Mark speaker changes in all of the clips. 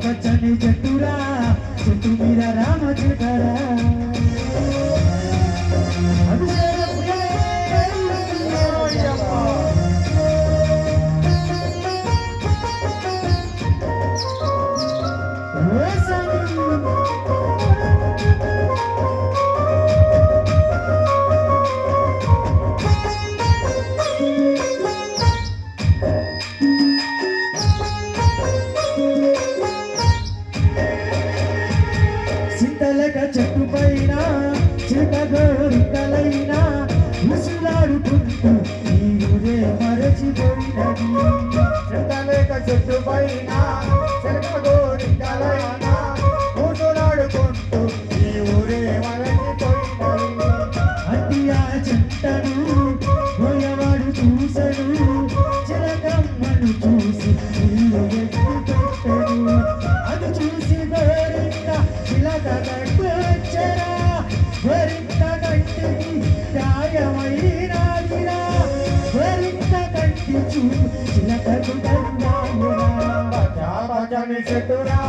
Speaker 1: పచ్చని చెట్టురా చెట్టు మీద రామ చిలకరా సింతలక చెట్టు పైన చిలకగోరికలైనా ముసులాడుకుంటూ ఈ ఊరే మరచిపోయినది
Speaker 2: చింతలేక చెట్టు పైన చిలకగోరికలైనా ముసులాడుకుంటూ ఈ ఊరే మరచిపోయినది
Speaker 1: అట్టి ఆ చెట్టను పోయవాడు చూసను చిలకమ్మను చూసి ఇల్లు ఎత్తి పెట్టను అది చూసి గోరింక చిలక కట్టొచ్చరా గోరింక కంటికి గాయమైనాదిరా గోరింక కంటి చూపు చిలకకు
Speaker 2: పచ్చని చెట్టురా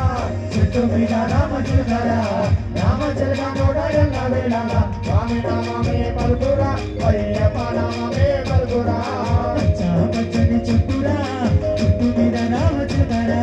Speaker 2: చెట్టు మీద రామ చిలకరా రామ చిలక నోడయన్న వేళల స్వామి నామమే పలుకురా అయ్యప్ప నామమే పలుకురా
Speaker 1: పచ్చని చెట్టురా చెట్టు మీద రామ చిలకరా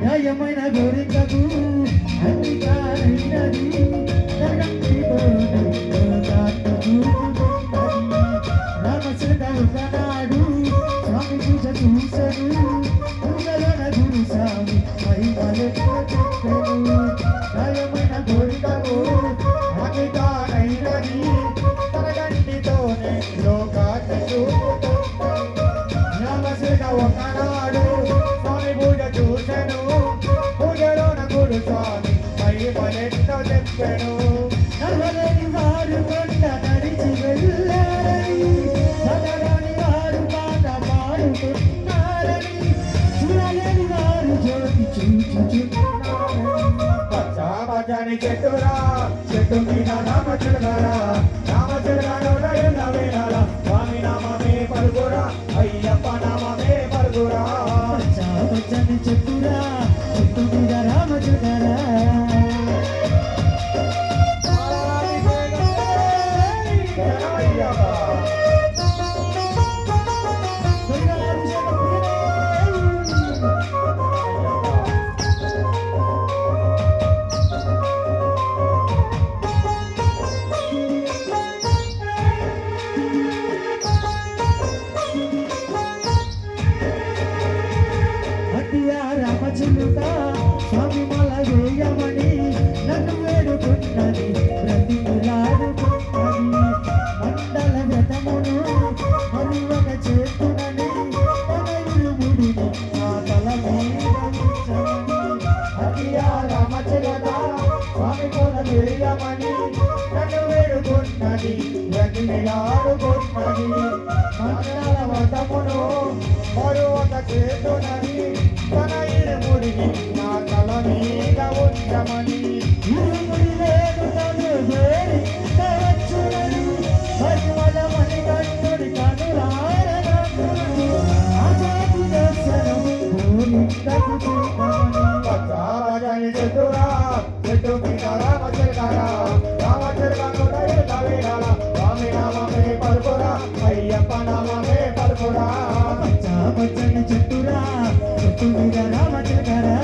Speaker 1: న్యాయమైన గోరికకు అంగీకారైనది రామచిలక ఒకనాడు స్వామి పూజ చూసను పూజలోన గురు స్వామి మహిమలెక్క చెప్పెను
Speaker 2: న్యాయమైన కోరికకు అంగీకారైనది తన గంటితోనే లోకాన్ని చూపుతుంది రామచిలక ఒకనాడు స్వామి పూజ చూసెను పూజలోన గురు స్వామి మహిమలెన్నో చెప్పెను
Speaker 1: నడవలేని వారు కొండ నడిచి వెళ్ళారని చదవని వారు పాట పాడుతున్నారని చూడలేని వారు జ్యోతి చూచుచున్నారని
Speaker 2: పచ్చని చెట్టురా చెట్టు మీద రామ చిలకరా రామ చిలక వేళ స్వామి నామమే పలుకురా అయ్యప్ప నామమే పలుకురా
Speaker 1: పచ్చని చెట్టురా చెట్టు మీద రామ చిలకరా రామచిలుక స్వామి మల వేయమని నన్ను వేడుకున్నది బ్రతిలాడుకున్నది మండల వ్రతమును మరువక చేతునని తన ఇరుముడిని నా తల మీద ఉంచమని
Speaker 2: అయ్యా రామచిలక స్వామి కొల వేయమని నన్ను వేడుకున్నది బ్రతిలాడుకున్నది మండల వ్రతమును మరువక చేతునని తన ఇరుముడిని నా తల మీద ఉంచమని
Speaker 1: ఇరుముడి వేడుకను వేడుకవచ్చునని మహిమల మణికంఠుడి కనులారనందునని ఆజాది దర్శనము గోరింకకు చూపమని
Speaker 2: పచ్చని చెట్టురా చెట్టు మీద రామ చిలకరా రామ చిలక నోడయన్న వేళల స్వామి నామమే పలుకురా అయ్యప్ప నామమే పలుకురా
Speaker 1: పచ్చని చెట్టురా చెట్టు మీద రామ చిలకరా